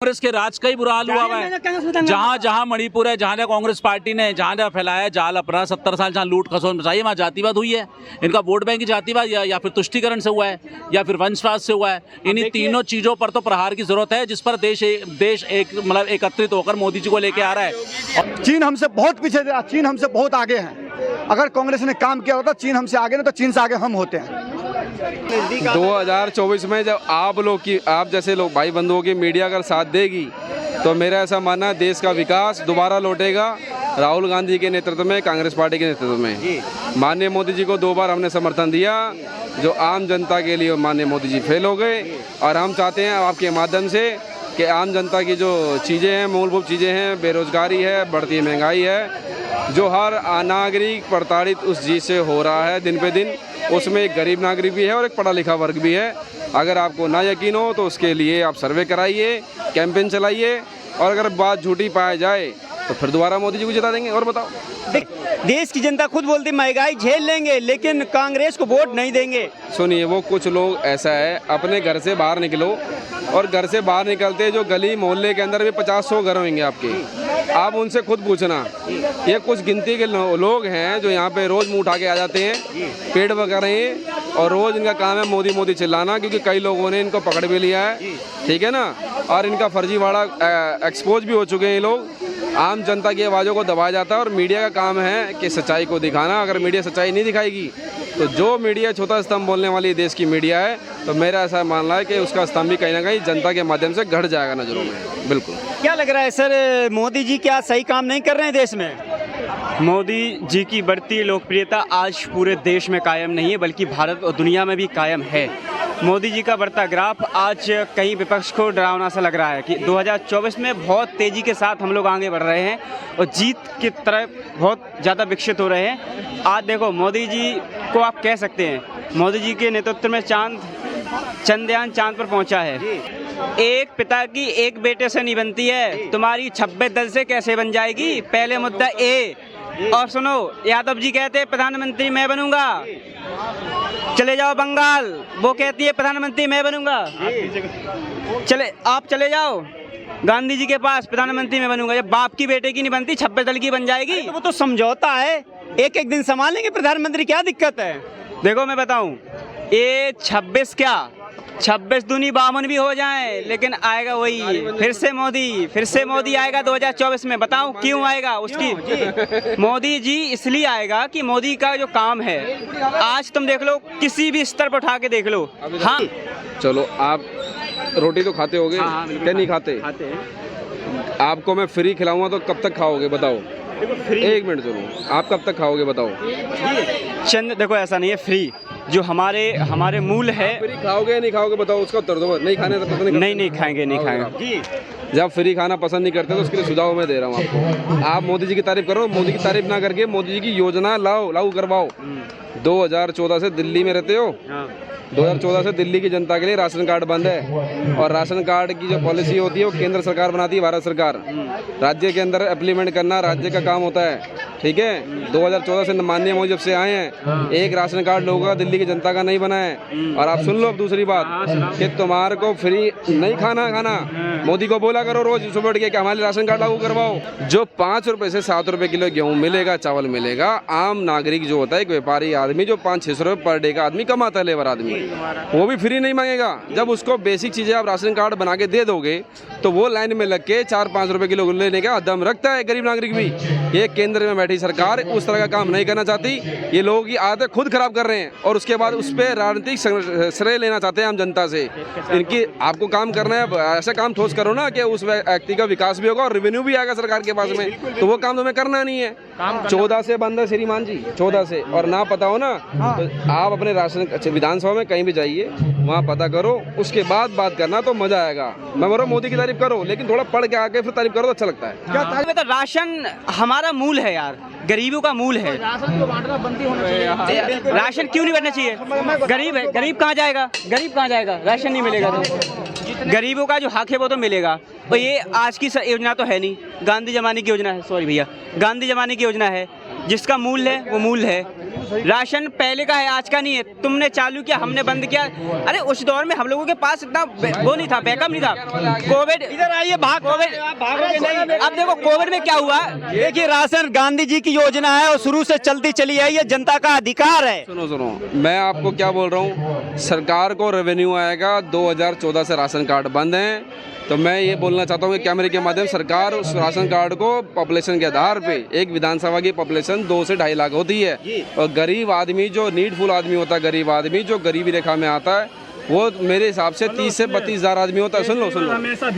कांग्रेस के राज का ही बुरा हाल हुआ है। जहाँ जहाँ मणिपुर है, जहाँ कांग्रेस पार्टी ने जहाँ फैलाया जाल अपना 70 साल जहाँ लूट खसोट मचाई, वहाँ जातिवाद हुई है। इनका वोट बैंक की जातिवाद या फिर तुष्टिकरण से हुआ है या फिर वंशवाद से हुआ है। इन्हीं तीनों चीजों पर तो प्रहार की जरूरत है, जिस पर देश एक मतलब एकत्रित होकर मोदी जी को लेके आ रहा है। चीन हमसे बहुत पीछे, चीन हमसे बहुत आगे है। अगर कांग्रेस ने काम किया होता चीन हमसे आगे, नहीं तो चीन से आगे हम होते हैं। 2024 में जब आप जैसे लोग भाई बंधुओं की मीडिया अगर साथ देगी तो मेरा ऐसा मानना है देश का विकास दोबारा लौटेगा राहुल गांधी के नेतृत्व में, कांग्रेस पार्टी के नेतृत्व में। माननीय मोदी जी को 2 बार हमने समर्थन दिया, जो आम जनता के लिए माननीय मोदी जी फेल हो गए। और हम चाहते हैं आपके माध्यम से कि आम जनता की जो चीज़ें हैं, मूलभूत चीज़ें हैं, बेरोजगारी है, बढ़ती महंगाई है, जो हर नागरिक प्रताड़ित उस चीज़ से हो रहा है दिन पे दिन, उसमें एक गरीब नागरिक भी है और एक पढ़ा लिखा वर्ग भी है। अगर आपको ना यकीन हो तो उसके लिए आप सर्वे कराइए, कैंपेन चलाइए, और अगर बात झूठी पाई जाए तो फिर दोबारा मोदी जी को जिता देंगे। और बताओ, देश की जनता खुद बोलती महंगाई झेल लेंगे लेकिन कांग्रेस को वोट नहीं देंगे। सुनिए, वो कुछ लोग ऐसा है, अपने घर से बाहर निकलो और घर से बाहर निकलते जो गली मोहल्ले के अंदर भी 50-100 घर होंगे आपके, आप उनसे खुद पूछना। ये कुछ गिनती के लोग हैं जो यहाँ पे रोज मुँह उठा के आ जाते हैं, पेड़ वगैरह हैं, और रोज इनका काम है मोदी मोदी चिल्लाना, क्योंकि कई लोगों ने इनको पकड़ भी लिया है, ठीक है ना, और इनका फर्जीवाड़ा एक्सपोज भी हो चुके हैं ये लोग। आम जनता की आवाज़ों को दबाया जाता है और मीडिया का काम है कि सच्चाई को दिखाना। अगर मीडिया सच्चाई नहीं दिखाएगी तो जो मीडिया छोटा स्तंभ बोलने वाली देश की मीडिया है, तो मेरा ऐसा मानना है कि उसका स्तंभ भी कहीं ना कहीं जनता के माध्यम से घट जाएगा नजरों में। बिल्कुल। क्या लग रहा है सर, मोदी जी क्या सही काम नहीं कर रहे हैं देश में? मोदी जी की बढ़ती लोकप्रियता आज पूरे देश में कायम नहीं है, बल्कि भारत और दुनिया में भी कायम है। मोदी जी का बढ़ता ग्राफ आज कई विपक्ष को डरावना सा लग रहा है कि 2024 में बहुत तेज़ी के साथ हम लोग आगे बढ़ रहे हैं और जीत की तरफ बहुत ज़्यादा विकसित हो रहे हैं। आज देखो, मोदी जी को आप कह सकते हैं, मोदी जी के नेतृत्व में चंद्रयान चांद पर पहुंचा है। एक पिता की एक बेटे से नहीं बनती है, तुम्हारी 26 दल से कैसे बन जाएगी? पहले मुद्दा ए। और सुनो, यादव जी कहते हैं प्रधानमंत्री मैं बनूंगा, चले जाओ बंगाल, वो कहती है प्रधानमंत्री मैं बनूंगा, आप चले जाओ गांधी जी के पास, प्रधानमंत्री मैं बनूंगा। जब बाप की बेटे की नहीं बनती, 26 दल की बन जाएगी। तो वो तो समझौता है, एक एक दिन संभालेंगे प्रधानमंत्री, क्या दिक्कत है? देखो मैं बताऊं, ये 26 क्या 26 दूनी 52 भी हो जाए, लेकिन आएगा वही, फिर से मोदी आएगा 2024 में। बताओ क्यों आएगा? उसकी मोदी जी इसलिए आएगा कि मोदी का जो काम है, आज तुम देख लो, किसी भी स्तर पर उठा के देख लो। हाँ चलो, आप रोटी तो खाते होगे, क्या नहीं खाते? आपको मैं फ्री खिलाऊंगा तो कब तक खाओगे बताओ? एक मिनट सुनो, आप कब तक खाओगे बताओ? देखो, ऐसा नहीं है फ्री, जो हमारे मूल है। फ्री खाओगे नहीं खाओगे बताओ, उसका उत्तर दो। नहीं खाने तो पसंद नहीं खाएंगे। जब फ्री खाना पसंद नहीं करते तो उसके लिए सुझाव मैं दे रहा हूँ आपको। आप मोदी जी की तारीफ करो, मोदी की तारीफ ना करके मोदी जी की योजना लागू करवाओ। 2014 से दिल्ली में रहते हो, 2014 से दिल्ली की जनता के लिए राशन कार्ड बंद है, और राशन कार्ड की जो पॉलिसी होती है वो केंद्र सरकार बनाती है, भारत सरकार। राज्य के अंदर इम्प्लीमेंट करना राज्य का काम होता है, ठीक है। 2014 से माननीय मोदी जब से आए हैं, एक राशन कार्ड लोगों का दिल्ली की जनता का नहीं बना है। और आप सुन लो अब दूसरी बात, कि तुम्हारे को फ्री नहीं खाना मोदी को बोला करो रोज सुबह उठ के कि हमारे राशन कार्ड लागू करवाओ। जो 5 रुपए से 7 रुपए किलो गेहूँ मिलेगा, चावल मिलेगा, आम नागरिक जो होता है, एक व्यापारी आदमी जो 500-600 रुपये पर डे का आदमी कमाता है, लेबर आदमी, वो भी फ्री नहीं मांगेगा। जब उसको बेसिक चीजें आप राशन कार्ड बना के दे दोगे तो वो लाइन में लग के 4-5 रुपए किलो लेने का दम रखता है गरीब नागरिक भी। ये केंद्र में बैठी सरकार उस तरह का काम नहीं करना चाहती। ये लोगों की आदतें खुद खराब कर रहे हैं और उसके बाद उस पर राजनीतिक श्रेय लेना चाहते हैं आम जनता से। इनकी आपको काम करना है, ऐसा काम ठोस करो ना कि उस व्यक्ति का विकास भी होगा और रेवेन्यू भी आएगा सरकार के पास में, तो वो काम तुम्हें करना नहीं है। 14 से बंद है श्रीमान जी, 14 से, और ना पता हो ना तो आप अपने राशन विधानसभा में कहीं भी जाइए, वहाँ पता करो, उसके बाद बात करना तो मजा आएगा। मैं बोल रहा हूँ मोदी की तारीफ करो, लेकिन थोड़ा पढ़ के आके फिर तारीफ करो तो अच्छा लगता है। तो राशन हमारा मूल है यार, गरीबों का मूल है। राशन क्यों नहीं बनना चाहिए? गरीब है, गरीब कहाँ जाएगा? राशन नहीं मिलेगा तो गरीबों का जो हक है वो तो मिलेगा। और ये आज की योजना तो है नहीं, गांधी जमाने की योजना है, सॉरी भैया, गांधी जमाने की योजना है, जिसका मूल है वो मूल है। राशन पहले का है, आज का नहीं है। तुमने चालू किया, हमने बंद किया। अरे उस दौर में हम लोगों के पास इतना वो नहीं था, बैकअप नहीं था। कोविड, इधर आइए, कोविड, अब देखो कोविड में क्या हुआ। देखिए, राशन गांधी जी की योजना है और शुरू से चलती चली आई है, जनता का अधिकार है। सुनो, मैं आपको क्या बोल रहा हूँ, सरकार को रेवेन्यू आएगा। 2014 से राशन कार्ड बंद हैं, तो मैं ये बोलना चाहता हूँ कि कैमरे के माध्यम सरकार उस राशन कार्ड को पॉपुलेशन के आधार पे, एक विधानसभा की पॉपुलेशन 2 से 2.5 लाख होती है, और गरीब आदमी जो नीडफुल आदमी होता है, गरीब आदमी जो गरीबी रेखा में आता है, वो मेरे हिसाब से 30 से 32 हज़ार आदमी होता है। सुन लो,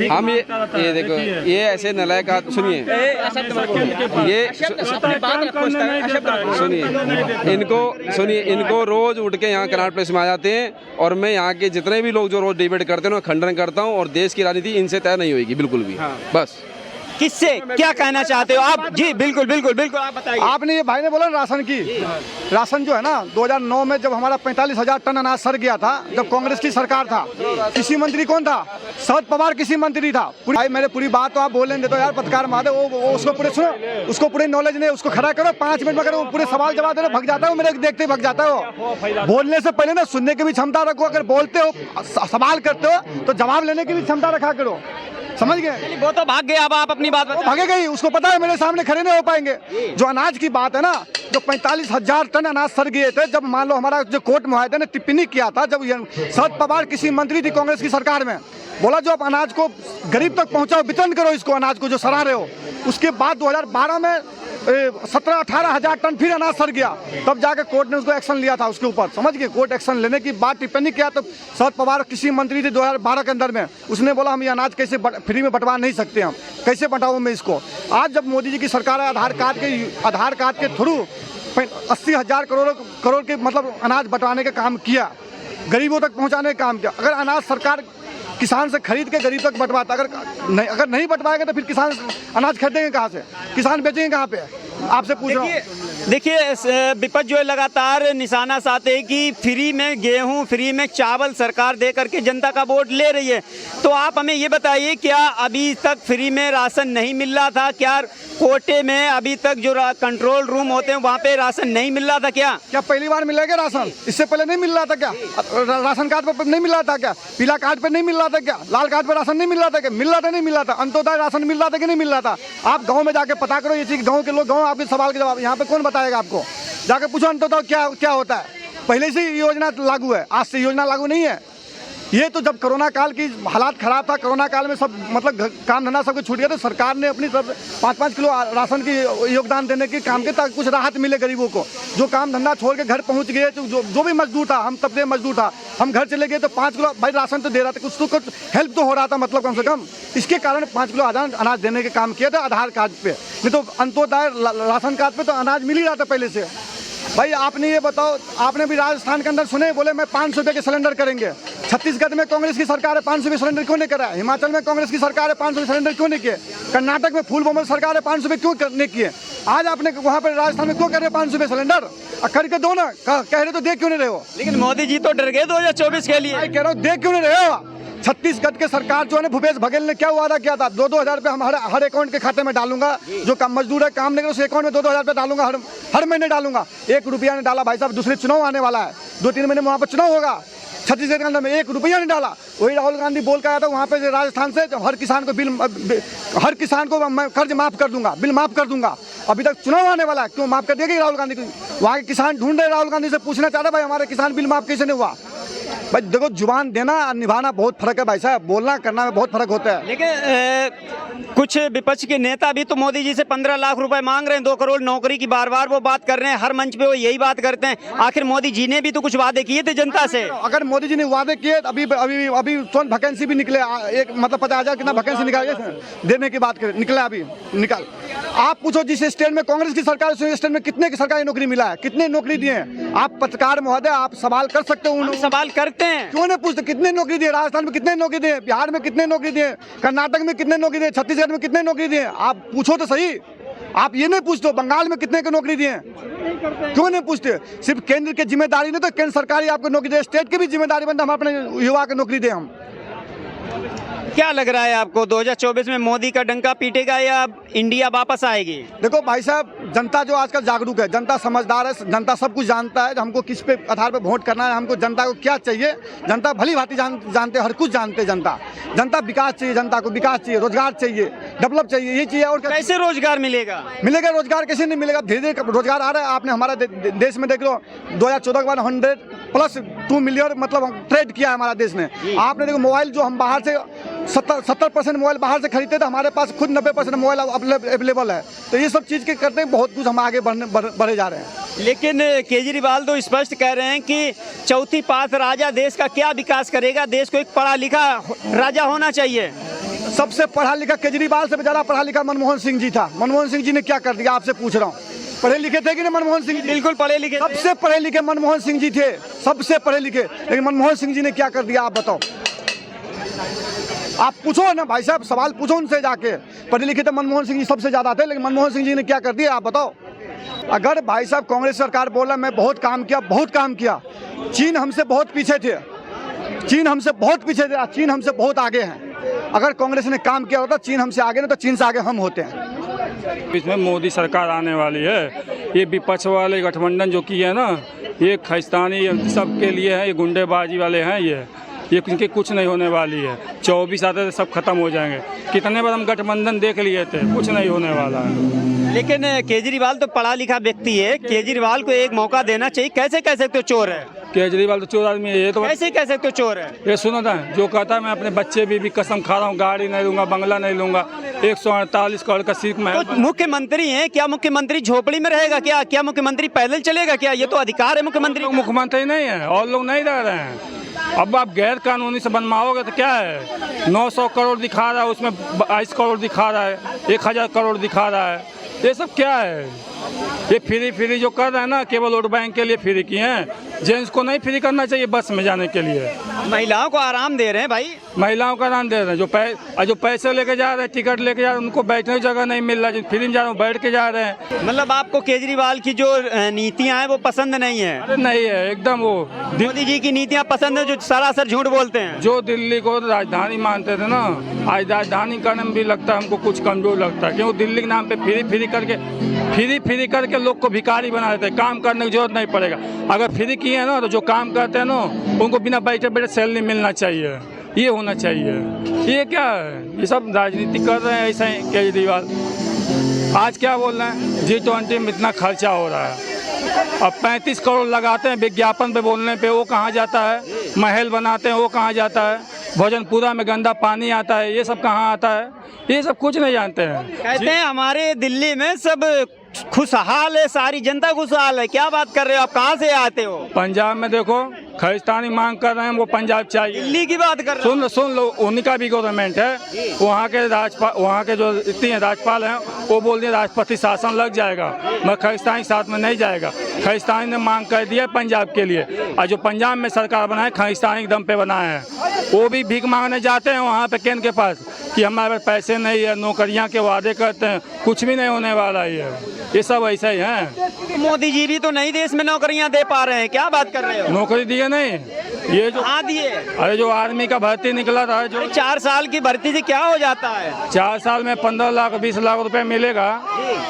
हम ये देखो, ये ऐसे नलायक, सुनिए, इनको रोज उठ के यहाँ कनाट प्लेस में आ जाते हैं, और मैं यहाँ के जितने भी लोग जो रोज डिबेट करते हैं, खंडन करता हूँ, और देश की राजनीति इनसे तय नहीं होगी बिल्कुल भी। बस किससे क्या कहना चाहते हो आप? जी बिल्कुल बिल्कुल बिल्कुल, आप बताइए। आपने ये भाई ने बोला राशन की, राशन जो है ना 2009 में जब हमारा 45,000 टन अनाज सर गया था, जब कांग्रेस की सरकार था, कृषि मंत्री कौन था? शरद पवार कृषि मंत्री था। भाई मेरे पूरी बात तो आप बोलने दे दो यार, पत्रकार माधे, वो उसको पूरे सुनो, उसको पूरे नॉलेज नहीं, उसको खड़ा करो, 5 मिनट में अगर वो पूरे सवाल जवाब देने भग जाता है, मेरे देखते भग जाता है वो। बोलने से पहले ना सुनने की भी क्षमता रखो, अगर बोलते हो सवाल करते हो तो जवाब लेने की भी क्षमता रखा करो, समझ गए? वो तो भाग गए, अब आप अपनी बात बताइए। भागेगा ही, उसको पता है मेरे सामने खड़े नहीं हो पाएंगे। जो अनाज की बात है ना, जो 45,000 टन अनाज सर गए थे, जब मान लो हमारा जो कोर्ट मुआहदे ने टिप्पणी किया था, जब शरद पवार कृषि मंत्री थी कांग्रेस की सरकार में, बोला जो आप अनाज को गरीब तक पहुंचाओ, वितरण करो इसको, अनाज को जो सरा रहे हो। उसके बाद 2012 में 17-18 हज़ार टन फिर अनाज सर गया, तब जाके कोर्ट ने उसको एक्शन लिया था उसके ऊपर, समझ गए? कोर्ट एक्शन लेने की बात टिप्पणी किया, तो शरद पवार कृषि मंत्री थे 2012 के अंदर में, उसने बोला हम ये अनाज कैसे फ्री में बंटवा नहीं सकते, हम कैसे बंटाऊँ मैं इसको। आज जब मोदी जी की सरकार है, आधार कार्ड के थ्रू 80,000 करोड़ के मतलब अनाज बंटवाने का काम किया, गरीबों तक पहुँचाने का काम किया। अगर अनाज सरकार किसान से खरीद के गरीब तक बंटवाता, अगर नहीं बंटवाएगा तो फिर किसान अनाज खरीदेंगे कहाँ से, किसान बेचेंगे कहाँ पे? आपसे पूछ रहा हूँ। देखिए, विपक्ष जो है लगातार निशाना साधते हैं कि फ्री में गेहूं, फ्री में चावल सरकार दे करके जनता का वोट ले रही है। तो आप हमें ये बताइए, क्या अभी तक फ्री में राशन नहीं मिल रहा था? क्या कोटे में अभी तक जो कंट्रोल रूम होते हैं वहाँ पे राशन नहीं मिल रहा था? क्या पहली बार मिलेगा राशन? इससे पहले नहीं मिल रहा था क्या? राशन कार्ड पर नहीं मिल रहा था क्या? पीला कार्ड पर नहीं मिल रहा था क्या? लाल कार्ड पर राशन नहीं मिल रहा था क्या? मिल रहा था, नहीं मिल रहा था? अंत्योदय राशन मिल रहा था कि नहीं मिल रहा था? आप गाँव में जाके पता करो ये चीज़, गाँव के लोग, गाँव आपके सवाल के जवाब यहाँ पे कौन बताएगा आपको? जाके पूछो अंत्योदय क्या होता है। पहले से योजना लागू है, आज से योजना लागू नहीं है। ये तो जब कोरोना काल की हालात खराब था, कोरोना काल में सब मतलब काम धंधा सब कुछ छूट गया, तो सरकार ने अपनी तरफ 5-5 किलो राशन की योगदान देने के काम के, ताकि कुछ राहत मिले गरीबों को। जो काम धंधा छोड़ के घर पहुंच गए, जो भी मजदूर था, हम तबके मजदूर था, हम घर चले गए तो 5 किलो भाई राशन तो दे रहा था, कुछ हेल्प तो हो रहा था, मतलब कम से कम। इसके कारण 5 किलो अनाज देने के काम किया था आधार कार्ड पे, नहीं तो अंत्योदय राशन कार्ड पे तो अनाज मिल ही रहा था पहले से। भाई आपने ये बताओ, आपने भी राजस्थान के अंदर सुने, बोले मैं 500 रुपये के सिलेंडर करेंगे। छत्तीसगढ़ में कांग्रेस की सरकार है, 500 रुपये सिलेंडर क्यों नहीं करा? हिमाचल में कांग्रेस की सरकार है, 500 सिलेंडर क्यों नहीं किए? कर्नाटक में फूल बोमल सरकार है, 500 रुपये क्यों नहीं किए? आज आपने वहाँ पर राजस्थान में क्यों कर रहे 500 रुपये सिलेंडर? करके दो ना, कह रहे तो देख क्यों नहीं रहे हो? लेकिन मोदी जी तो डर गए 2024 के लिए। कह रहा हूँ देख क्यों नहीं रहे हो? छत्तीसगढ़ के सरकार जो है भूपेश बघेल ने क्या वादा किया था, 2-2 हज़ार रुपये हम हर अकाउंट के खाते में डालूंगा। जो काम मजदूर है, काम नहीं करे, उस अकाउंट में 2-2 हज़ार रुपये डालूंगा, हर महीने डालूंगा। 1 रुपया नहीं डाला भाई साहब। दूसरे चुनाव आने वाला है, 2-3 महीने में वहाँ पर चुनाव होगा। छत्तीसगढ़ के अंदर में 1 रुपया नहीं डाला। वही राहुल गांधी बोल के आया था वहाँ पे राजस्थान से, हर किसान को मैं कर्ज माफ कर दूंगा, बिल माफ कर दूंगा। अभी तक चुनाव आने वाला है, क्यों माफ कर दिया राहुल गांधी को? वहाँ के किसान ढूंढ रहे, राहुल गांधी से पूछना चाहते भाई हमारे किसान बिल माफ कैसे नहीं हुआ? भाई देखो, जुबान देना और निभाना बहुत फर्क है भाई साहब, बोलना करना में बहुत फर्क होता है। लेकिन कुछ विपक्ष के नेता भी तो मोदी जी से 15 लाख रुपए मांग रहे हैं, 2 करोड़ नौकरी की बार बार वो बात कर रहे हैं, हर मंच पे वो यही बात करते हैं। आखिर मोदी जी ने भी तो कुछ वादे किए थे जनता से। अगर मोदी जी ने वादे किए, अभी वैकेंसी भी निकले, एक मतलब 50,000 कितना वैकेंसी निकाल देने की बात करें, निकला अभी निकाल। आप पूछो जिस स्टेट में कांग्रेस की सरकार है, उस स्टेट में कितने की सरकारी नौकरी मिला है, कितने नौकरी दिए हैं? आप पत्रकार महोदय, आप सवाल कर सकते हो। सवाल करते हैं, क्यों नहीं पूछते? कितने नौकरी दिए? राजस्थान में कितने नौकरी दिए? बिहार में कितने नौकरी दिए? कर्नाटक में कितने नौकरी दिए? छत्तीसगढ़ में कितने नौकरी दिए? आप पूछो तो सही। आप ये नहीं पूछते हो बंगाल में कितने की नौकरी दिए? क्यों नहीं पूछते? सिर्फ केंद्र की जिम्मेदारी नहीं, तो केंद्र सरकार ही आपको नौकरी दे, स्टेट की भी जिम्मेदारी बनता है हम अपने युवा को नौकरी दें। हम क्या लग रहा है आपको, 2024 में मोदी का डंका पीटेगा या इंडिया वापस आएगी? देखो भाई साहब, जनता जो आजकल जागरूक है, जनता समझदार है, जनता सब कुछ जानता है हमको किस पे आधार पे वोट करना है, हमको जनता को क्या चाहिए। जनता भली भांति जानते, हर कुछ जानते। जनता विकास चाहिए, जनता को विकास चाहिए, रोजगार चाहिए, डेवलप चाहिए, ये चाहिए। और कैसे रोजगार मिलेगा? मिलेगा रोजगार, कैसे नहीं मिलेगा? धीरे धीरे रोजगार आ रहा है। आपने हमारा देश में देख लो 2014 के बाद 100+2 मिलियन मतलब ट्रेड किया है हमारा देश ने। आपने देखो मोबाइल जो हम बाहर से 70% मोबाइल बाहर से खरीदते थे, हमारे पास खुद 90% मोबाइल अवेलेबल है। तो ये सब चीज़ के करते हैं बहुत कुछ हम आगे बढ़े जा रहे हैं। लेकिन केजरीवाल तो स्पष्ट कह रहे हैं कि चौथी पास राजा देश का क्या विकास करेगा? देश को एक पढ़ा लिखा राजा होना चाहिए। सबसे पढ़ा लिखा केजरीवाल से ज़्यादा पढ़ा लिखा मनमोहन सिंह जी था। मनमोहन सिंह जी ने क्या कर दिया आपसे पूछ रहा हूँ। पढ़े लिखे थे कि नहीं मनमोहन सिंह जी? बिल्कुल पढ़े लिखे, सबसे पढ़े लिखे मनमोहन सिंह जी थे, सबसे पढ़े लिखे। लेकिन मनमोहन सिंह जी ने क्या कर दिया आप बताओ? आप पूछो ना भाई साहब, सवाल पूछो उनसे जाके। पढ़े लिखे तो मनमोहन सिंह जी सबसे ज़्यादा थे, लेकिन मनमोहन सिंह जी ने क्या कर दिया आप बताओ? अगर भाई साहब कांग्रेस सरकार बोला मैं बहुत काम किया, चीन हमसे बहुत पीछे थे, चीन हमसे बहुत आगे हैं। अगर कांग्रेस ने काम किया होता चीन हमसे आगे, नहीं तो चीन से आगे हम होते हैं। इसमें मोदी सरकार आने वाली है। ये विपक्ष वाले गठबंधन जो किए है ना, ये खालिस्तानी सबके लिए है, ये गुंडेबाजी वाले हैं। ये इनके कुछ नहीं होने वाली है। 24 आते थे सब खत्म हो जाएंगे। कितने बार हम गठबंधन देख लिए थे, कुछ नहीं होने वाला है। लेकिन केजरीवाल तो पढ़ा लिखा व्यक्ति है, केजरीवाल को एक मौका देना चाहिए। कैसे कह सकते हो चोर है? केजरीवाल तो चोर आदमी है। ये तो कैसे कह सकते हो चोर है? ये सुनो था जो कहता है मैं अपने बच्चे भी कसम खा रहा हूँ, गाड़ी नहीं लूंगा, बंगला नहीं लूंगा, 148 करोड़ का सीट में। तो मुख्यमंत्री है, क्या मुख्यमंत्री झोपड़ी में रहेगा? क्या मुख्यमंत्री पैदल चलेगा? क्या ये तो अधिकार है मुख्यमंत्री? मुख्यमंत्री नहीं है और लोग नहीं रह रहे हैं। अब आप गैर कानूनी से बनवाओगे तो क्या है? 900 करोड़ दिखा रहा है, उसमें 22 करोड़ दिखा रहा है, 1000 करोड़ दिखा रहा है। ये सब क्या है? ये फ्री जो कर रहे हैं ना, केवल वोट बैंक के लिए फ्री किए हैं। जेंट्स को नहीं फ्री करना चाहिए बस में जाने के लिए। महिलाओं को आराम दे रहे हैं भाई, महिलाओं को आराम दे रहे हैं। जो पैसे लेके जा रहे हैं, टिकट लेके जा रहे हैं, उनको बैठने की जगह नहीं मिल रहा। जो फ्री में जा रहे हैं बैठ के जा रहे हैं। मतलब आपको केजरीवाल की जो नीतियां हैं वो पसंद नहीं है? अरे नहीं है एकदम। वो मोदी जी की नीतियां पसंद है जो सरासर झूठ बोलते हैं। जो दिल्ली को राजधानी मानते थे ना, आज राजधानी करने में भी लगता है हमको कुछ कमजोर लगता है। क्योंकि दिल्ली के नाम पे फ्री करके लोग को भिखारी बना देते हैं। काम करने की जरूरत नहीं पड़ेगा। अगर फ्री किए हैं ना तो जो काम करते हैं ना उनको बिना बैठे बैठे सैलरी मिलना चाहिए। ये होना चाहिए। ये क्या है? ये सब राजनीति कर रहे हैं ऐसे ही केजरीवाल। आज क्या बोल रहे हैं? G20 में इतना खर्चा हो रहा है। अब 35 करोड़ लगाते हैं विज्ञापन पे बोलने पे, वो कहाँ जाता है? महल बनाते हैं, वो कहाँ जाता है? भोजनपुरा में गंदा पानी आता है, ये सब कहाँ आता है? ये सब कुछ नहीं जानते हैं। कहते हैं हमारे दिल्ली में सब खुशहाल है, सारी जनता खुशहाल है। क्या बात कर रहे हो आप? कहाँ से आते हो? पंजाब में देखो खालिस्तानी मांग कर रहे हैं, वो पंजाब चाहिए। दिल्ली की बात कर रहे हो? सुन लो उन्हीं का भी गवर्नमेंट है। वहाँ के जो इतने राज्यपाल हैं वो बोल दिए राष्ट्रपति शासन लग जाएगा, मगर खालिस्तानी साथ में नहीं जाएगा। खालिस्तानी ने मांग कर दिया पंजाब के लिए, और जो पंजाब में सरकार बनाए खालिस्तानी दम पे बनाए हैं। वो भी भीख मांगने जाते हैं वहाँ पे केंद्र के पास कि हमारे पास पैसे नहीं है, नौकरियाँ के वादे करते हैं, कुछ भी नहीं होने वाला ये सब ऐसे ही हैं। मोदी जी भी तो नई देश में नौकरियां दे पा रहे हैं। क्या बात कर रहे हो? नौकरी दिए नहीं, ये जो दिए। अरे जो आर्मी का भर्ती निकला था, जो 4 साल की भर्ती से क्या हो जाता है? 4 साल में 15 लाख 20 लाख रुपए मिलेगा।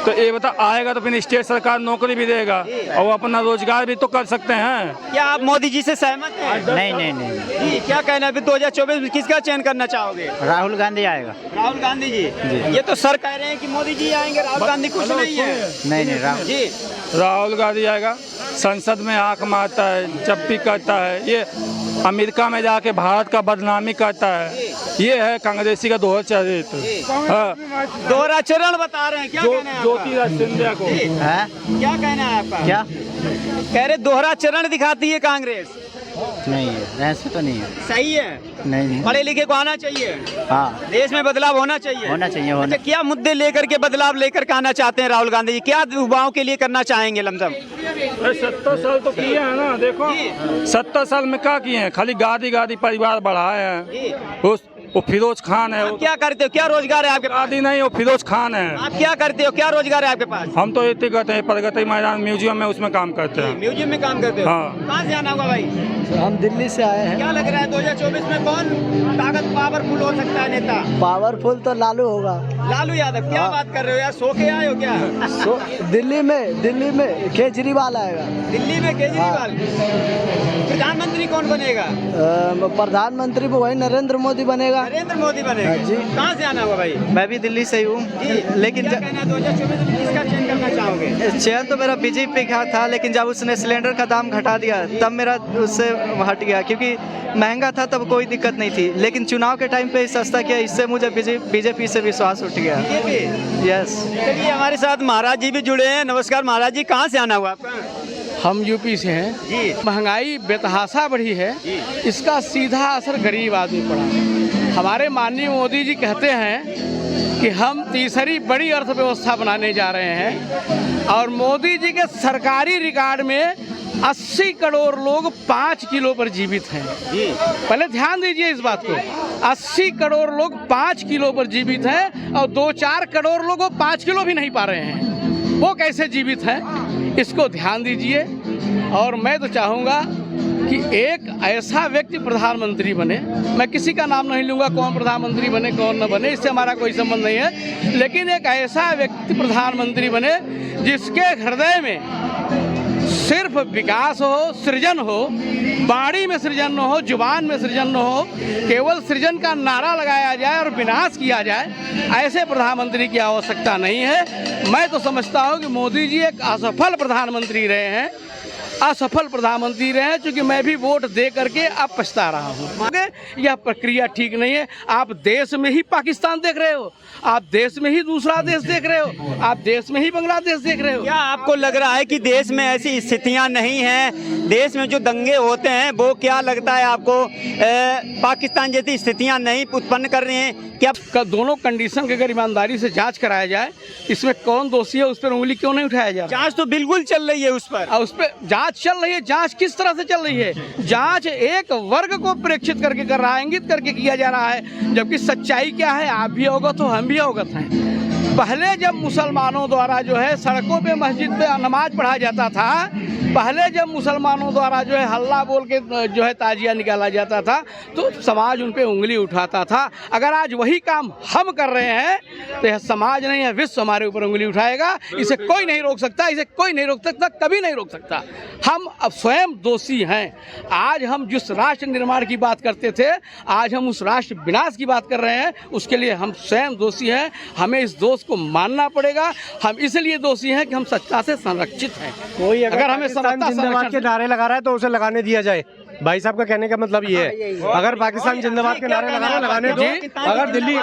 तो ये बता आएगा तो फिर स्टेट सरकार नौकरी भी देगा और अपना रोजगार भी तो कर सकते हैं। क्या आप मोदी जी से सहमत हैं? नहीं। क्या कहना है? 2024 में किसका चयन करना चाहोगे? राहुल गांधी आएगा। राहुल गांधी जी? ये तो सर कह रहे हैं कि मोदी जी आएंगे, राहुल गांधी कुछ नहीं है। नहीं राहुल गांधी आएगा। संसद में आंख मारता है, जब भी करता है। ये अमेरिका में जाके भारत का बदनामी करता है। ये है कांग्रेसी का दोहरा चरित्र। दोहरा चरण बता रहे हैं। क्या कहना है ज्योतिरादित्य सिंधिया को? क्या कहना है आपका? क्या कह रहे दोहरा चरण दिखाती है कांग्रेस? नहीं है, ऐसे तो नहीं है। सही है? नहीं। पढ़े लिखे को आना चाहिए। हाँ, देश में बदलाव होना चाहिए। अच्छा, क्या मुद्दे लेकर के बदलाव लेकर के आना चाहते हैं राहुल गांधी जी? क्या युवाओं के लिए करना चाहेंगे? लमसम 70 साल तो किए हैं ना। देखो 70 साल में क्या किए हैं? खाली गादी परिवार बढ़ाए हैं। वो फिरोज खान है। आप क्या करते हो, क्या रोजगार है आपके पास? आदि नहीं, वो फिरोज खान है। आप क्या करते हो, क्या रोजगार है आपके पास? हम तो इतने करते हैं, प्रगति मैदान म्यूजियम में उसमें काम करते हैं। म्यूजियम में काम करते हो? हाँ। कहाँ से आना होगा भाई? हम दिल्ली से आए हैं। क्या लग रहा है 2024 में कौन ताकत पावरफुल हो सकता है नेता? पावरफुल तो लालू होगा। लालू यादव? क्या बात कर रहे हो यार, सो के आए हो क्या? दिल्ली में केजरीवाल आएगा। दिल्ली में केजरीवाल। प्रधानमंत्री कौन बनेगा? प्रधानमंत्री वही नरेंद्र मोदी बनेगा। नरेंद्र मोदी बनेगा जी। कहाँ से आना होगा भाई? मैं भी दिल्ली से ही हूँ, लेकिन क्या कहना है 2024 में किसका चयन करना चाहोगे? चयन तो मेरा बीजेपी का था, लेकिन जब उसने सिलेंडर का दाम घटा दिया तब मेरा उससे हट गया, क्योंकि महंगा था तब कोई दिक्कत नहीं थी, लेकिन चुनाव के टाइम पे सस्ता किया, इससे मुझे बीजेपी से विश्वास उठ गया। यस। चलिए हमारे साथ महाराज जी भी जुड़े हैं। नमस्कार महाराज जी, कहाँ से आना हुआ आपका? हम यूपी से हैं जी। महंगाई बेतहाशा बढ़ी है, इसका सीधा असर गरीब आदमी पड़ा। हमारे माननीय मोदी जी कहते हैं कि हम तीसरी बड़ी अर्थव्यवस्था बनाने जा रहे हैं, और मोदी जी के सरकारी रिकॉर्ड में 80 करोड़ लोग 5 किलो पर जीवित हैं। पहले ध्यान दीजिए इस बात को, 80 करोड़ लोग 5 किलो पर जीवित हैं, और 2-4 करोड़ लोग वो 5 किलो भी नहीं पा रहे हैं। वो कैसे जीवित हैं, इसको ध्यान दीजिए। और मैं तो चाहूँगा कि एक ऐसा व्यक्ति प्रधानमंत्री बने, मैं किसी का नाम नहीं लूँगा कौन प्रधानमंत्री बने कौन न बने, इससे हमारा कोई संबंध नहीं है, लेकिन एक ऐसा व्यक्ति प्रधानमंत्री बने जिसके हृदय में सिर्फ विकास हो, सृजन हो, वाणी में सृजन न हो, जुबान में सृजन न हो, केवल सृजन का नारा लगाया जाए और विनाश किया जाए, ऐसे प्रधानमंत्री की आवश्यकता नहीं है। मैं तो समझता हूँ कि मोदी जी एक असफल प्रधानमंत्री रहे हैं, असफल प्रधानमंत्री रहे, क्योंकि मैं भी वोट दे करके अब पछता रहा हूँ। यह प्रक्रिया ठीक नहीं है। आप देश में ही पाकिस्तान देख रहे हो, आप देश में ही दूसरा देश देख रहे हो, आप देश में ही बांग्लादेश देख रहे हो। क्या आपको लग रहा है कि देश में ऐसी स्थितियां नहीं हैं? देश में जो दंगे होते हैं वो क्या लगता है आपको पाकिस्तान जैसी स्थितियां नहीं उत्पन्न कर रही हैं क्या? दोनों कंडीशन की अगर ईमानदारी से जांच कराया जाए, इसमें कौन दोषी है उस पर उंगली क्यों नहीं उठाया जा रहा? जांच तो बिल्कुल चल रही है उस पर, और उस पर जांच चल रही है। जांच किस तरह से चल रही है? जांच एक वर्ग को प्रेक्षित करके कर रहा है, इंगित करके किया जा रहा है, जबकि सच्चाई क्या है आप भी अवगत हो, हम भी अवगत हैं। पहले जब मुसलमानों द्वारा जो है सड़कों पे मस्जिद पे नमाज पढ़ा जाता था, पहले जब मुसलमानों द्वारा जो है हल्ला बोल के जो है ताजिया निकाला जाता था, तो समाज उन पे उंगली उठाता था। अगर आज वही काम हम कर रहे हैं तो यह समाज नहीं है, विश्व हमारे ऊपर उंगली उठाएगा। इसे कोई नहीं रोक सकता, इसे कोई नहीं रोक सकता, कभी नहीं रोक सकता। हम अब स्वयं दोषी हैं। आज हम जिस राष्ट्र निर्माण की बात करते थे, आज हम उस राष्ट्र विनाश की बात कर रहे हैं, उसके लिए हम स्वयं दोषी हैं। हमें इस दोष को मानना पड़ेगा। हम इसलिए दोषी हैं कि हम सत्ता से संरक्षित हैं। कोई अगर हमें जिंदाबाद के नारे लगा रहा है तो उसे लगाने दिया जाए। भाई साहब का कहने का मतलब ये है, अगर पाकिस्तान जिंदाबाद के नारे लगाने दो, अगर दिल्ली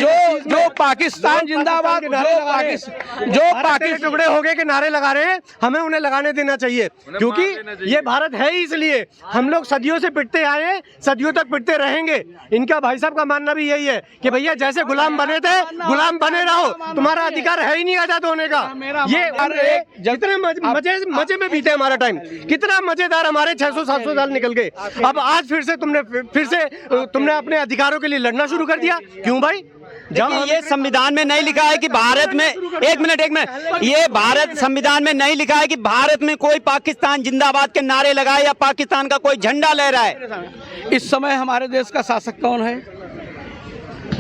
जो पाकिस्तान जिंदाबाद जो पाकिस्तान टुकड़े हो गए के नारे लगा रहे हैं, हमें उन्हें लगाने देना चाहिए, क्योंकि ये भारत है ही इसलिए। हम लोग सदियों से पिटते आए हैं, सदियों तक पिटते रहेंगे। इनका भाई साहब का मानना भी यही है कि भैया जैसे गुलाम बने थे गुलाम बने रहो, तुम्हारा अधिकार है ही नहीं आजाद होने का। ये जितने मजे में बीते हमारा टाइम, कितना मजेदार हमारे 600-700 साल निकल गए। अब आज फिर से तुमने अपने अधिकारों के लिए लड़ना शुरू कर दिया। क्यों भाई? जब ये संविधान में नहीं लिखा है कि भारत में एक मिनट ये भारत संविधान में नहीं लिखा है कि भारत में कोई पाकिस्तान जिंदाबाद के नारे लगाए या पाकिस्तान का कोई झंडा लहराए। इस समय हमारे देश का शासक कौन है?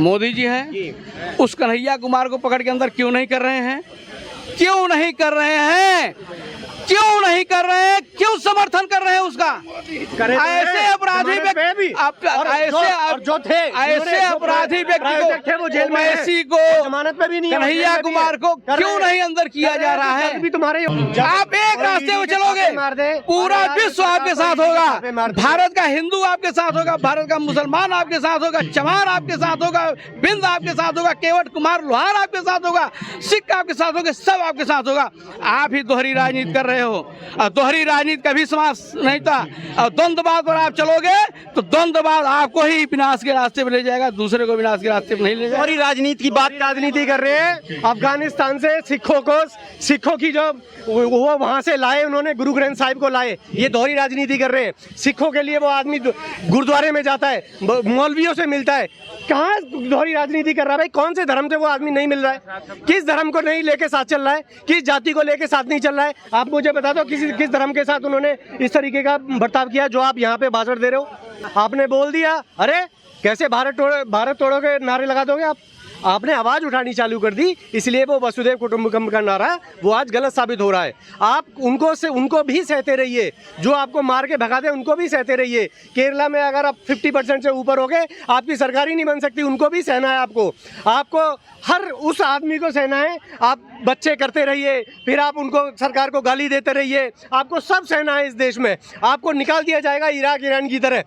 मोदी जी हैं। उस कन्हैया कुमार को पकड़ के अंदर क्यों नहीं कर रहे हैं? क्यों नहीं कर रहे हैं? क्यों नहीं कर रहे हैं? क्यों समर्थन कर रहे हैं उसका? ऐसे अपराधी व्यक्ति को जेल में, ऐसी को जमानत पे भी नहीं, कन्हैया कुमार को क्यों नहीं अंदर किया जा रहा है? आप एक रास्ते में चलोगे, पूरा विश्व आपके साथ होगा। भारत का हिंदू आपके साथ होगा, भारत का मुसलमान आपके साथ होगा, चमार आपके साथ होगा, बिंद आपके साथ होगा, केवट कुमार लोहार आपके साथ होगा, सिख आपके साथ होगा, सब आपके साथ होगा। आप ही दोहरी राजनीति कर रहे रहे हो। और दोहरी राजनीति कभी समाप्त नहीं था। और द्वंद्ववाद पर आप चलोगे तो द्वंद्ववाद आपको ही विनाश के रास्ते पर ले जाएगा, दूसरे को विनाश के रास्ते पर नहीं ले जाएगा। दोहरी राजनीति की बात राजनीति कर रहे हैं। अफगानिस्तान से सिखों की जो वो वहां से लाए, उन्होंने गुरु ग्रंथ साहिब को लाए, ये दोहरी राजनीति कर रहे हैं। सिखों के लिए वो आदमी गुरुद्वारे में जाता है, मौलवियों से मिलता है। कहाँ दोहरी राजनीति कर रहा है भाई? कौन से धर्म से वो आदमी नहीं मिल रहा है? किस धर्म को नहीं लेके साथ चल रहा है? किस जाति को लेके साथ नहीं चल रहा है? आप मुझे बता दो किस धर्म के साथ उन्होंने इस तरीके का बर्ताव किया जो आप यहाँ पे भाषण दे रहे हो। आपने बोल दिया, अरे कैसे भारत तोड़ो के नारे लगा दोगे आप? आपने आवाज उठानी चालू कर दी, इसलिए वो वसुदेव कुटुंबकम का नारा वो आज गलत साबित हो रहा है। आप उनको भी सहते रहिए, जो आपको मार के भगा दे उनको भी सहते रहिए। केरला में अगर आप 50% से ऊपर हो गए, आपकी सरकार ही नहीं बन सकती, उनको भी सहना है। आपको हर उस आदमी को सहना है। आप बच्चे करते रहिए, फिर आप उनको सरकार को गाली देते रहिए, आपको सब सहना है इस देश में। आपको निकाल दिया जाएगा इराक ईरान की तरह,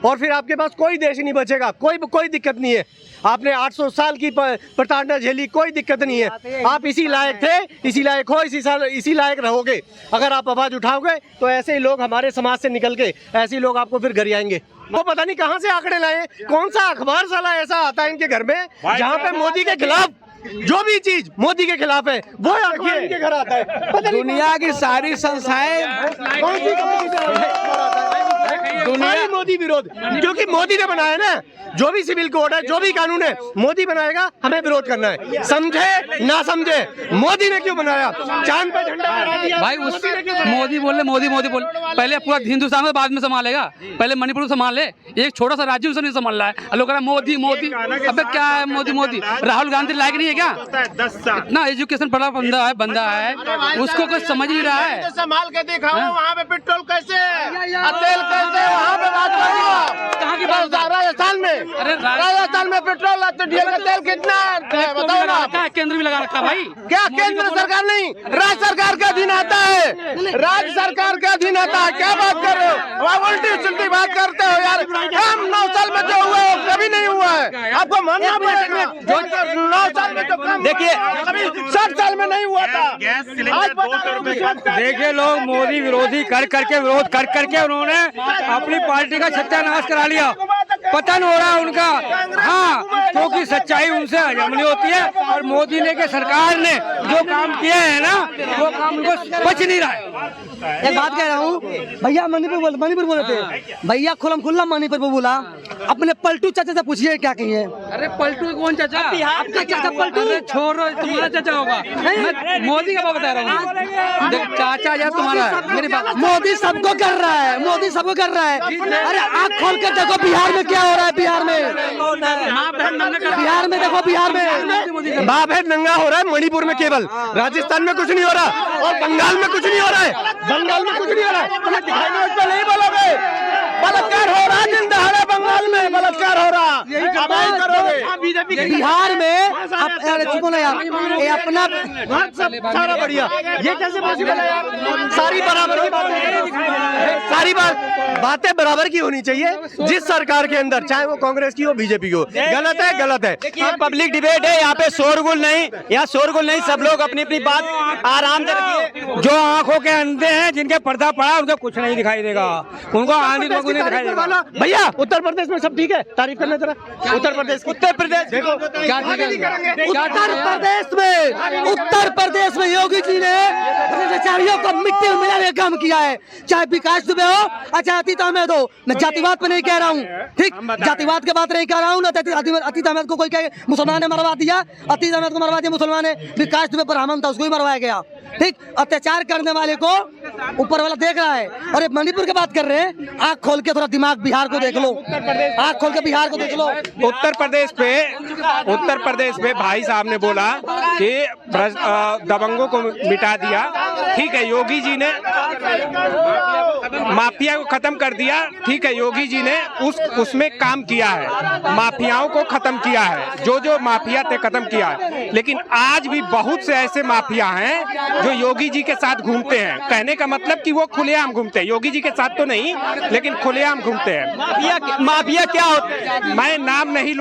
और फिर आपके पास कोई देश नहीं बचेगा। कोई दिक्कत नहीं है। आपने 800 साल की प्रताड़ना झेली, कोई दिक्कत नहीं है। आप इसी लायक थे, इसी लायक हो, इसी लायक रहोगे। अगर आप आवाज उठाओगे तो ऐसे ही लोग हमारे समाज से निकल के ऐसे ही लोग आपको फिर घर आएंगे। वो पता नहीं कहाँ से आंकड़े लाए, कौन सा अखबार साला ऐसा आता है इनके घर में जहाँ पे मोदी के खिलाफ जो भी चीज मोदी के खिलाफ है वो अखबार इनके घर आता है। दुनिया की सारी संस्थाएं दुनिया मोदी विरोध, क्योंकि मोदी ने बनाया ना। जो भी सिविल कोड है, जो भी कानून है, मोदी बनाएगा, हमें विरोध करना है। समझे ना समझे, मोदी ने क्यों बनाया? चांद पे झंडा लगा दिया भाई। उस मोदी बोले मोदी बोल, पहले पूरा हिंदुस्तान में बाद में संभालेगा, पहले मणिपुर को संभाल ले। एक छोटा सा राज्य उसे नहीं संभाल रहा है, लोग कह रहे मोदी। अबे क्या है मोदी? राहुल गांधी लायक नहीं है क्या? इतना एजुकेशन पढ़ा बंदा है, उसको कुछ समझ नहीं रहा है। संभाल के दिखाओ वहाँ पे पेट्रोल कैसे है, तेल कैसे है, वहाँ पे बात करो। कहाँ की बात? राजस्थान में पेट्रोल डीजल का तेल कितना है बताओ ना। केंद्र भी लगा रखा भाई। क्या केंद्र सरकार नहीं, राज्य सरकार के अधीन आता है, राज्य सरकार के अधीन आता है। क्या बात कर रहे हो? वहाँ उल्टी सुल्टी बात करते हो यार। हम 9 साल में जो हुआ है कभी नहीं हुआ है, आपको मानना पड़ेगा। 9 साल में तो देखिए 60 साल में नहीं हुआ था। देखिए लोग मोदी विरोधी कर करके उन्होंने अपनी पार्टी का सत्यानाश करा लिया, पतन हो रहा है उनका। हाँ, क्योंकि सच्चाई उनसे हजम नहीं होती है, और मोदी ने के सरकार ने जो काम किए हैं ना, वो काम उनको बच नहीं रहा है। एक बात कह रहा हूँ भैया, मणिपुर बोले थे भैया, खुल्ला मणिपुर पे बोला। अपने पलटू चाचा से पूछिए क्या कही है। अरे पलटू कौन चाचा? आपका चाचा पलटू? छोड़ो, तुम्हारा चाचा होगा, मैं मोदी का बता रहा हूँ। चाचा यार तुम्हारा मेरी बात। मोदी सबको कर रहा है, मोदी सबको कर रहा है। अरे आँख खोल कर देखो बिहार में क्या हो रहा है। बिहार में देखो, बिहार में बाप है नंगा हो रहा है। मणिपुर में केवल, राजस्थान में कुछ नहीं हो रहा, और बंगाल में कुछ नहीं हो रहा है। बंगाल में कुछ नहीं हो रहा है, तुम्हें दिखाई नहीं बोलोगे। बलात्कार हो रहा है दिन दहाड़े, बंगाल में बलात्कार हो रहा। अब करोगे बिहार में? चुप ना यार, ये अपना सारा बढ़िया। ये कैसे पॉसिबल है यार? सारी बराबर की बातें, सारी बातें बराबर की होनी चाहिए जिस सरकार के अंदर, चाहे वो कांग्रेस की हो बीजेपी की हो। गलत है, गलत है। पब्लिक डिबेट है, यहाँ पे शोरगुल नहीं, सब लोग अपनी अपनी बात आराम से रखिए। जो आंखों के अंधे हैं, जिनके पर्दा पड़ा, उनको कुछ नहीं दिखाई देगा, उनको आंधी नहीं दिखाई देगा। भैया उत्तर प्रदेश में सब ठीक है, तारीफ करना जरा। उत्तर प्रदेश देखो उत्तर प्रदेश में योगी जी ने भ्रष्टाचारियों को मिट्टी में मिलाने का काम किया है। चाहे विकास दुबे हो, अच्छा अतीत अहमद हो। मैं जातिवाद पे नहीं कह रहा हूँ, ठीक, जातिवाद की बात नहीं कर रहा हूँ। अतीत अहमद को कोई कहे मुसलमान ने मरवा दिया, अतीत अहमद को मरवा दिया मुसलमान ने। विकास दुबे ब्राह्मण था, उसको भी मरवाया गया, ठीक। अत्याचार करने वाले को ऊपर वाला देख रहा है। और ये मणिपुर की बात कर रहे हैं, आँख खोल के थोड़ा दिमाग बिहार को देख लो, आँख खोल के बिहार को देख लो। उत्तर प्रदेश पे भाई साहब ने बोला कि दबंगों को मिटा दिया, ठीक है। योगी जी ने माफिया को खत्म कर दिया। ठीक है, योगी जी ने उसमें काम किया है, माफियाओं को खत्म किया है, जो माफिया थे खत्म किया है। लेकिन आज भी बहुत से ऐसे माफिया हैं जो योगी जी के साथ घूमते हैं। कहने का मतलब कि वो खुलेआम घूमते हैं, योगी जी के साथ तो नहीं लेकिन खुलेआम घूमते हैं। माफिया क्या होते हैं? मैं नाम नहीं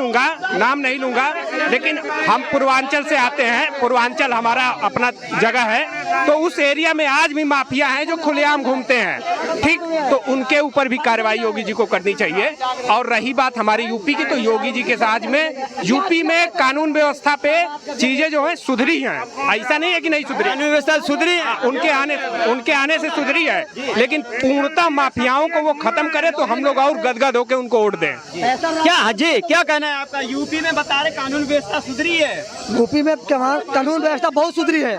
लूंगा, लेकिन हम पूर्वांचल से आते हैं, पूर्वांचल हमारा अपना जगह है, तो उस एरिया में आज भी माफिया हैं जो खुलेआम घूमते हैं। ठीक, तो उनके ऊपर भी कार्रवाई योगी जी को करनी चाहिए। और रही बात हमारी यूपी की, तो योगी जी के साथ में यूपी में कानून व्यवस्था पे चीजें जो है सुधरी हैं, ऐसा नहीं है कि नहीं सुधरी, कानून व्यवस्था सुधरी, उनके आने से सुधरी है। लेकिन पूर्णतः माफियाओं को वो खत्म करे तो हम लोग और गदगद होकर उनको वोट दें। क्या जी, क्या कहना है आपका? यूपी में बता रहे कानून व्यवस्था सुधरी है। यूपी में कानून व्यवस्था बहुत सुधरी है।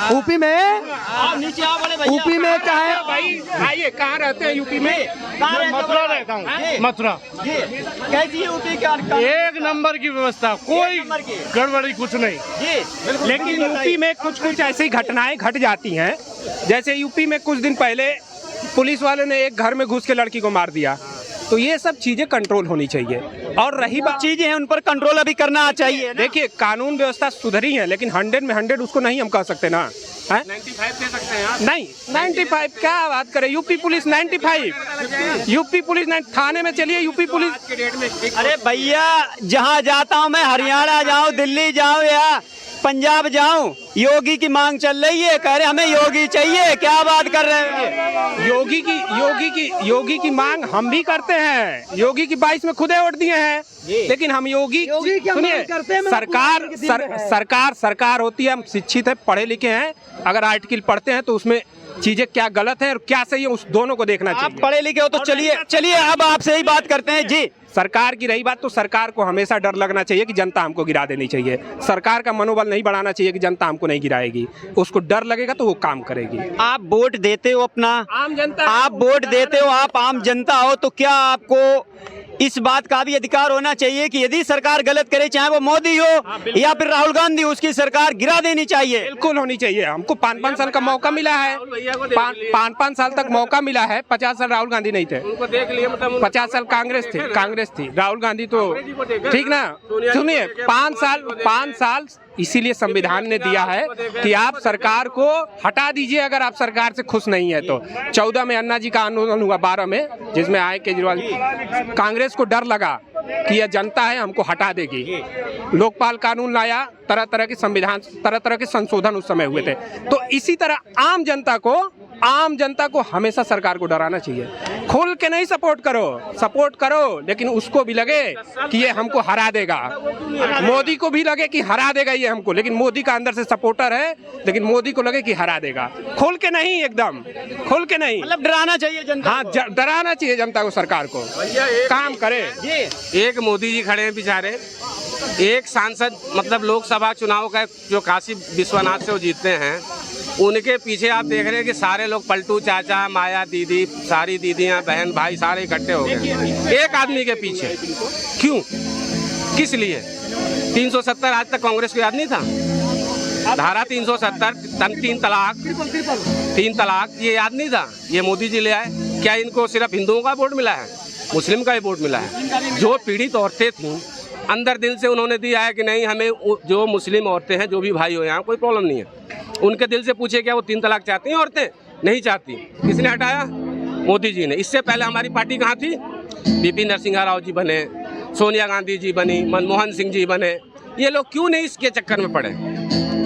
यूपी में नीचे आओ बड़े भैया। यूपी में क्या है भाई? आइए, कहाँ रहते हैं यूपी में? मथुरा रहता हूँ, मथुरा। कैसी यूपी का? एक नंबर की व्यवस्था, कोई गड़बड़ी कुछ नहीं। लेकिन यूपी में कुछ ऐसी घटनाएं घट जाती हैं, जैसे यूपी में कुछ दिन पहले पुलिस वाले ने एक घर में घुस के लड़की को मार दिया। तो ये सब चीजें कंट्रोल होनी चाहिए। और रही बात, चीजें हैं उन पर कंट्रोल अभी करना चाहिए। देखिए, कानून व्यवस्था सुधरी है, लेकिन 100 में 100 उसको नहीं हम कह सकते ना। 95 दे सकते हैं नहीं, 95 क्या बात करें? यूपी पुलिस 95, यूपी पुलिस थाने में चलिए, यूपी पुलिस। अरे भैया, जहाँ जाता हूँ मैं, हरियाणा जाऊँ, दिल्ली जाऊँ या पंजाब जाऊं, योगी की मांग चल रही है, कह रहे हमें योगी चाहिए। क्या बात कर रहे हैं? योगी की मांग हम भी करते हैं। योगी की 22 में खुदे वोट दिए हैं, लेकिन हम सुनिए, सरकार होती है, हम शिक्षित है, पढ़े लिखे हैं। अगर आर्टिकल पढ़ते हैं तो उसमें चीजें क्या गलत है और क्या सही है, उस दोनों को देखना चाहिए। आप पढ़े लिखे हो तो चलिए अब आपसे ही बात करते हैं जी। सरकार की रही बात, तो सरकार को हमेशा डर लगना चाहिए कि जनता हमको गिरा देनी चाहिए। सरकार का मनोबल नहीं बढ़ाना चाहिए कि जनता हमको नहीं गिराएगी, उसको डर लगेगा तो वो काम करेगी। आप वोट देते हो अपना, आम जनता, आप वोट देते हो, आप आम जनता हो, तो क्या आपको इस बात का भी अधिकार होना चाहिए कि यदि सरकार गलत करे, चाहे वो मोदी हो या फिर राहुल गांधी, उसकी सरकार गिरा देनी चाहिए? बिल्कुल होनी चाहिए। हमको 5-5 साल का मौका मिला है, 5 साल तक मौका मिला है। 50 साल राहुल गांधी नहीं थे, 50 साल कांग्रेस थी, राहुल गांधी तो ठीक ना। सुनिए, 5 साल इसीलिए संविधान ने दिया है कि आप सरकार को हटा दीजिए अगर आप सरकार से खुश नहीं है तो। 14 में अन्ना जी का आंदोलन हुआ, 12 में, जिसमें आए केजरीवाल। कांग्रेस को डर लगा कि यह जनता है, हमको हटा देगी। लोकपाल कानून लाया, तरह तरह के संविधान, तरह तरह के संशोधन उस समय हुए थे। तो इसी तरह आम जनता को हमेशा सरकार को डराना चाहिए। खुल के नहीं सपोर्ट करो, लेकिन उसको भी लगे कि ये हमको हरा देगा, मोदी को भी लगे कि हरा देगा ये हमको, लेकिन मोदी का अंदर से सपोर्टर है, लेकिन मोदी को लगे कि हरा देगा। खुल के नहीं, एकदम खुल के नहीं, मतलब डराना चाहिए जनता। हाँ, डराना चाहिए जनता को, सरकार को काम करे। एक मोदी जी खड़े हैं बेचारे, एक सांसद, मतलब लोकसभा चुनाव का जो काशी विश्वनाथ से वो जीतते हैं, उनके पीछे आप देख रहे हैं कि सारे लोग, पलटू चाचा, माया दीदी, सारी दीदियां, बहन भाई सारे इकट्ठे हो गए एक आदमी के पीछे। क्यों, किस लिए? 370 आज तक कांग्रेस को याद नहीं था? धारा 370, 3 तलाक ये याद नहीं था? ये मोदी जी ले आए। क्या इनको सिर्फ हिंदुओं का वोट मिला है? मुस्लिम का ही वोट मिला है। जो पीड़ित औरतें थीं, अंदर दिल से उन्होंने दिया है कि नहीं, हमें जो मुस्लिम औरतें हैं, जो भी भाई हो, यहाँ कोई प्रॉब्लम नहीं है। उनके दिल से पूछे क्या वो 3 तलाक चाहती हैं? औरतें नहीं चाहती। किसने हटाया? मोदी जी ने। इससे पहले हमारी पार्टी कहाँ थी? बीपी नरसिंह राव जी बने, सोनिया गांधी जी बनी, मनमोहन सिंह जी बने। ये लोग क्यों नहीं इसके चक्कर में पड़े?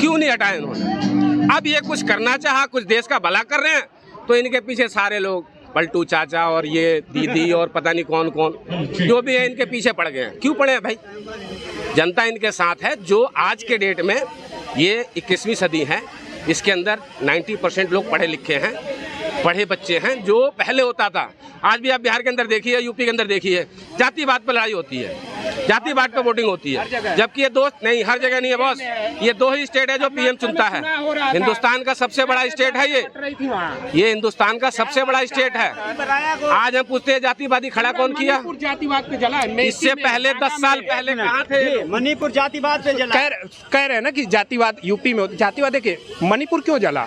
क्यों नहीं हटाए उन्होंने? अब ये कुछ करना चाहा, कुछ देश का भला कर रहे हैं, तो इनके पीछे सारे लोग, पलटू चाचा और ये दीदी और पता नहीं कौन कौन जो भी है, इनके पीछे पड़ गए हैं। क्यों पड़े हैं भाई? जनता इनके साथ है। जो आज के डेट में ये 21वीं सदी है, इसके अंदर 90% लोग पढ़े लिखे हैं, पढ़े बच्चे हैं। जो पहले होता था, आज भी आप बिहार के अंदर देखिए, यूपी के अंदर देखिए, जातिवाद पर लड़ाई होती है, जातिवाद पर वोटिंग होती है। जबकि ये नहीं, हर जगह नहीं है बॉस। ये 2 ही स्टेट है जो पीएम चुनता है। हिंदुस्तान का सबसे बड़ा स्टेट है ये हिंदुस्तान का सबसे बड़ा स्टेट है। आज हम पूछते हैं जातिवादी खड़ा कौन किया? जातिवाद पे जला है। इससे पहले 10 साल पहले कहाँ थे? मणिपुर जातिवाद पे जला। कह रहे हैं ना कि जातिवाद यूपी में, जातिवाद देखिए, मणिपुर क्यों जला?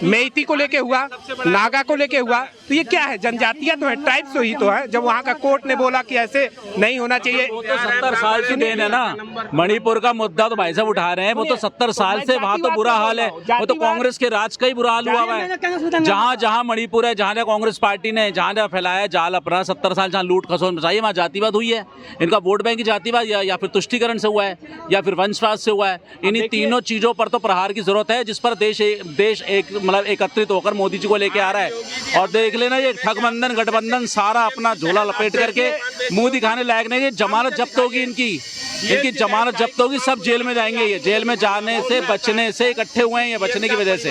मेइती को लेके हुआ, नागा को लेके हुआ, तो ये क्या है? जनजातियां तो है, ट्राइब्स तो ही तो है। जब वहाँ का कोर्ट ने बोला कि ऐसे नहीं होना चाहिए, वो तो 70 साल की देन है ना। मणिपुर का मुद्दा तो भाई साहब उठा रहे हैं, वो तो 70 साल से वहाँ तो बुरा हाल है, वो तो कांग्रेस के राज का ही बुरा हाल हुआ है। जहाँ जहाँ मणिपुर है, जहाँ कांग्रेस पार्टी ने जहाँ जहाँ फैलाया जाल अपना 70 साल जहाँ लूट खसोट मचाई, वहाँ जातिवाद हुई है। इनका वोट बैंक की जातिवाद या फिर तुष्टिकरण से हुआ है या फिर वंशवाद से हुआ है। इन्हीं तीनों चीजों पर तो प्रहार की जरूरत है, जिस पर देश एक मतलब एकत्रित होकर मोदी जी को लेके आ रहा है। और देख लेना ये ठगबंधन गठबंधन सारा अपना झोला लपेट करके मुंह दिखाने लायक नहीं। जमानत जब्त होगी इनकी जमानत जब्त होगी, सब जेल में जाएंगे। ये जेल में जाने से बचने से इकट्ठे हुए हैं, ये बचने की वजह से।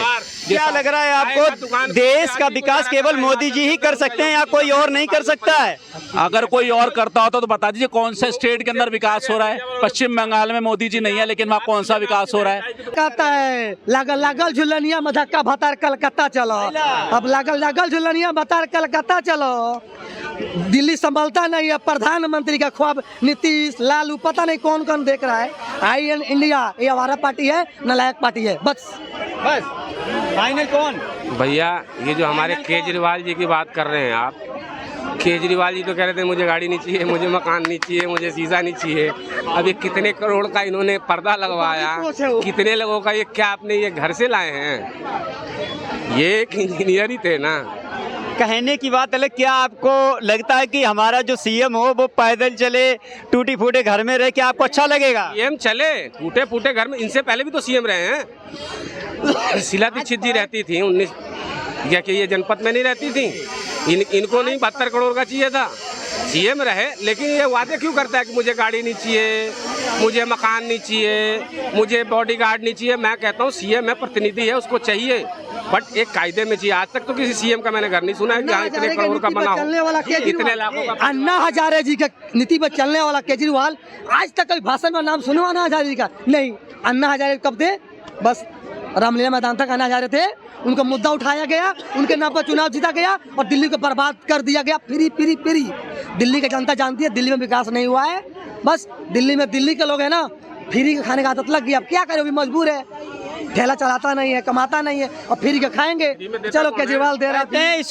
क्या लग रहा है आपको, देश का विकास केवल मोदी जी ही कर सकते हैं या कोई और नहीं कर सकता है? अगर कोई और करता होता तो बता दीजिए कौन से स्टेट के अंदर विकास हो रहा है। पश्चिम बंगाल में मोदी जी नहीं है, लेकिन वहाँ कौन सा विकास हो रहा है? कहता है लागल लागल झुलनिया में धक्का भतार कलकत्ता चलो। अब लागल लागल झुलनिया भतार कलकत्ता चलो। दिल्ली संभलता नहीं है, प्रधानमंत्री का ख्वाब नीतीश लालू पता नहीं कौन कौन देख रहा है। आई एन इंडिया ये हमारा पार्टी है, नालायक पार्टी है। बस फाइनल कौन? भैया ये जो हमारे केजरीवाल जी की बात कर रहे हैं आप, केजरीवाल जी तो कह रहे थे मुझे गाड़ी नहीं चाहिए, मुझे मकान नहीं चाहिए, मुझे शीशा नहीं चाहिए। अब ये कितने करोड़ का इन्होंने पर्दा लगवाया, कितने लोगों का ये क्या आपने ये घर से लाए हैं? ये एक इंजीनियर ही थे ना। कहने की बात अलग, क्या आपको लगता है कि हमारा जो सीएम हो वो पैदल चले, टूटी फूटे घर में रहे, क्या आपको अच्छा लगेगा? सीएम चले टूटे फूटे घर में, इनसे पहले भी तो सीएम रहे हैं। शीला दीक्षित जी रहती थी 19 या कि ये जनपद में नहीं रहती थी। इनको नहीं 72 करोड़ का चाहिए था, सीएम रहे। लेकिन ये वादे क्यों करता है कि मुझे गाड़ी नहीं चाहिए, मुझे मकान नहीं चाहिए, मुझे बॉडीगार्ड नहीं चाहिए? मैं कहता हूँ सीएम है, प्रतिनिधि है, उसको चाहिए, बट एक कायदे में चाहिए। आज तक तो किसी सीएम का मैंने घर नहीं सुना है कि हाँ इतने करोड़ का बना हो, इतने लाखों का। अन्ना हजारे जी का नीति पर चलने वाला केजरीवाल आज तक कोई भाषण में नाम सुना अन्ना हजारे जी का नहीं। अन्ना हजारे कब थे? बस रामलीला मैदान तक अन्ना हजारे थे, उनका मुद्दा उठाया गया, उनके नाम पर चुनाव जीता गया और दिल्ली को बर्बाद कर दिया गया। फिरी दिल्ली की जनता जानती है दिल्ली में विकास नहीं हुआ है। बस दिल्ली के लोग हैं ना, फ्री के खाने का आदत लग गई। अब क्या करें, मजबूर है, ठेला चलाता नहीं है, कमाता नहीं है और फ्री के खाएंगे। चलो केजरीवाल दे रहे हैं।